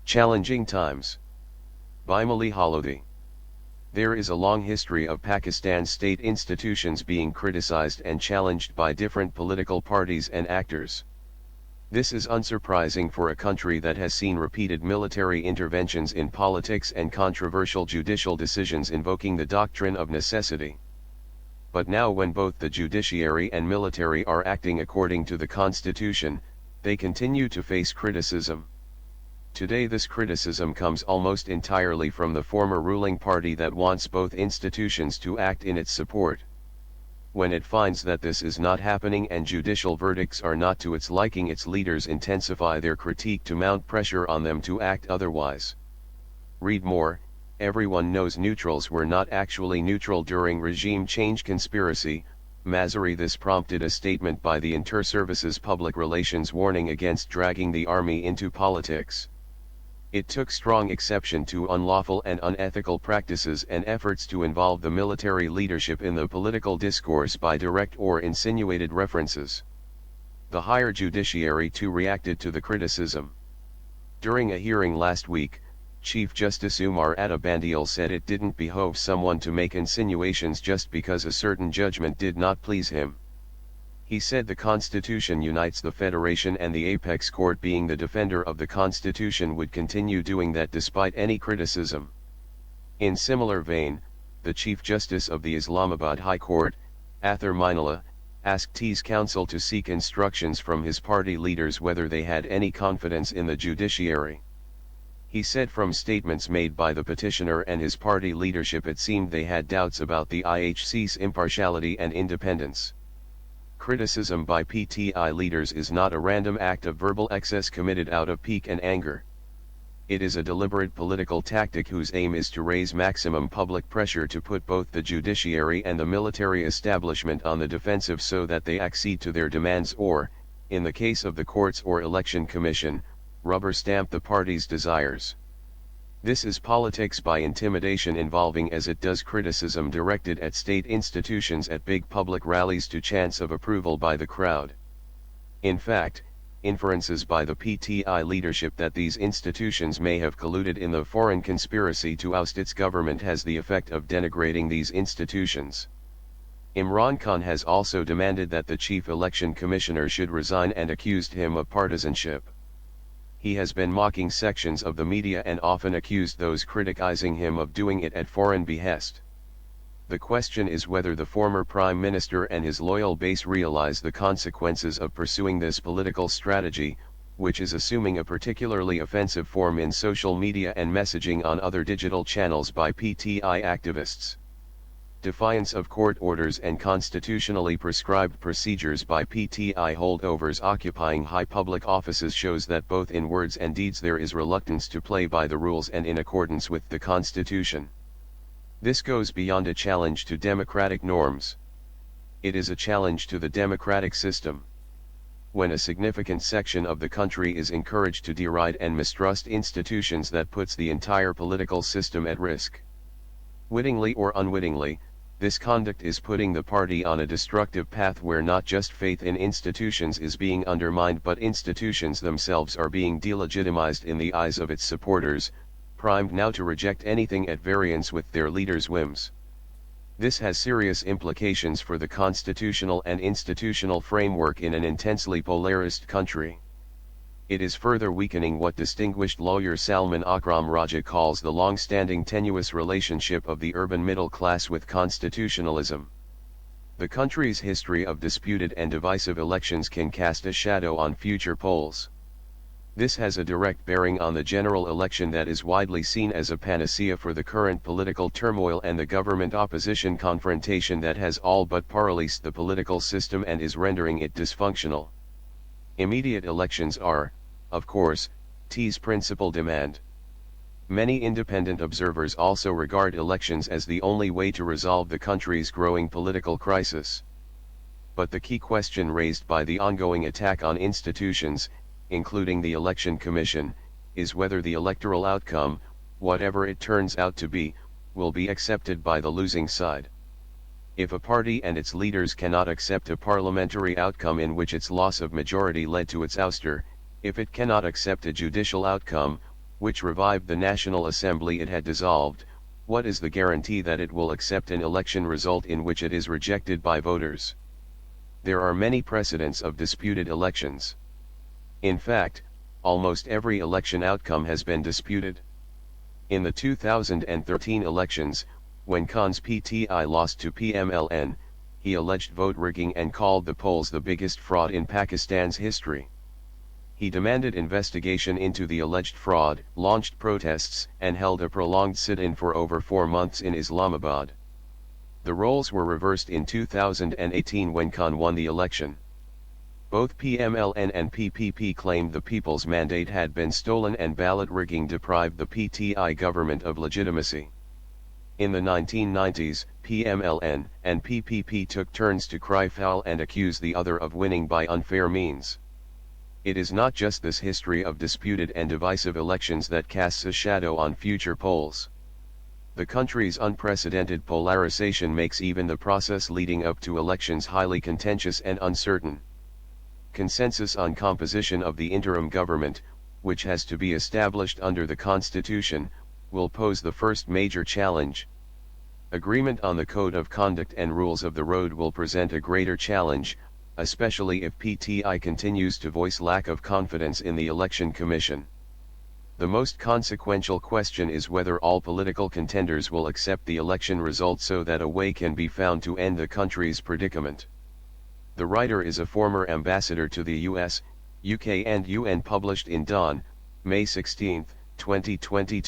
Challenging Times. By Mali Halodi. There is a long history of Pakistan's state institutions being criticized and challenged by different political parties and actors. This is unsurprising for a country that has seen repeated military interventions in politics and controversial judicial decisions invoking the doctrine of necessity. But now when both the judiciary and military are acting according to the constitution, they continue to face criticism. Today this criticism comes almost entirely from the former ruling party that wants both institutions to act in its support. When it finds that this is not happening and judicial verdicts are not to its liking, its leaders intensify their critique to mount pressure on them to act otherwise. Read more. Everyone knows neutrals were not actually neutral during regime change conspiracy, Mazari. This prompted a statement by the Inter-Services Public Relations warning against dragging the army into politics. It took strong exception to unlawful and unethical practices and efforts to involve the military leadership in the political discourse by direct or insinuated references. The higher judiciary too reacted to the criticism. During a hearing last week, Chief Justice Umar Atta Bandial said it didn't behove someone to make insinuations just because a certain judgment did not please him. He said the Constitution unites the Federation and the apex court, being the defender of the Constitution, would continue doing that despite any criticism. In similar vein, the Chief Justice of the Islamabad High Court, Athar Minallah, asked T's counsel to seek instructions from his party leaders whether they had any confidence in the judiciary. He said from statements made by the petitioner and his party leadership it seemed they had doubts about the IHC's impartiality and independence. Criticism by PTI leaders is not a random act of verbal excess committed out of pique and anger. It is a deliberate political tactic whose aim is to raise maximum public pressure to put both the judiciary and the military establishment on the defensive so that they accede to their demands or, in the case of the courts or election commission, rubber stamp the party's desires. This is politics by intimidation, involving as it does criticism directed at state institutions at big public rallies to chants of approval by the crowd. In fact, inferences by the PTI leadership that these institutions may have colluded in the foreign conspiracy to oust its government has the effect of denigrating these institutions. Imran Khan has also demanded that the chief election commissioner should resign and accused him of partisanship. He has been mocking sections of the media and often accused those criticizing him of doing it at foreign behest. The question is whether the former Prime Minister and his loyal base realize the consequences of pursuing this political strategy, which is assuming a particularly offensive form in social media and messaging on other digital channels by PTI activists. Defiance of court orders and constitutionally prescribed procedures by PTI holdovers occupying high public offices shows that both in words and deeds there is reluctance to play by the rules and in accordance with the Constitution. This goes beyond a challenge to democratic norms. It is a challenge to the democratic system. When a significant section of the country is encouraged to deride and mistrust institutions, that puts the entire political system at risk. Wittingly or unwittingly, this conduct is putting the party on a destructive path where not just faith in institutions is being undermined, but institutions themselves are being delegitimized in the eyes of its supporters, primed now to reject anything at variance with their leaders' whims. This has serious implications for the constitutional and institutional framework in an intensely polarized country. It is further weakening what distinguished lawyer Salman Akram Raja calls the long-standing tenuous relationship of the urban middle class with constitutionalism. The country's history of disputed and divisive elections can cast a shadow on future polls. This has a direct bearing on the general election that is widely seen as a panacea for the current political turmoil and the government-opposition confrontation that has all but paralyzed the political system and is rendering it dysfunctional. Immediate elections are, of course, T's principal demand. Many independent observers also regard elections as the only way to resolve the country's growing political crisis. But the key question raised by the ongoing attack on institutions, including the Election Commission, is whether the electoral outcome, whatever it turns out to be, will be accepted by the losing side. If a party and its leaders cannot accept a parliamentary outcome in which its loss of majority led to its ouster, if it cannot accept a judicial outcome, which revived the National Assembly it had dissolved. What is the guarantee that it will accept an election result in which it is rejected by voters? There are many precedents of disputed elections. In fact, almost every election outcome has been disputed. In the 2013 elections, when Khan's PTI lost to PMLN, he alleged vote rigging and called the polls the biggest fraud in Pakistan's history. He demanded investigation into the alleged fraud, launched protests, and held a prolonged sit-in for over 4 months in Islamabad. The roles were reversed in 2018 when Khan won the election. Both PMLN and PPP claimed the people's mandate had been stolen and ballot rigging deprived the PTI government of legitimacy. In the 1990s, PMLN and PPP took turns to cry foul and accuse the other of winning by unfair means. It is not just this history of disputed and divisive elections that casts a shadow on future polls. The country's unprecedented polarization makes even the process leading up to elections highly contentious and uncertain. Consensus on composition of the interim government, which has to be established under the Constitution, will pose the first major challenge. Agreement on the code of conduct and rules of the road will present a greater challenge, especially if PTI continues to voice lack of confidence in the Election Commission. The most consequential question is whether all political contenders will accept the election result so that a way can be found to end the country's predicament. The writer is a former ambassador to the US, UK and UN, published in Dawn, May 16, 2022.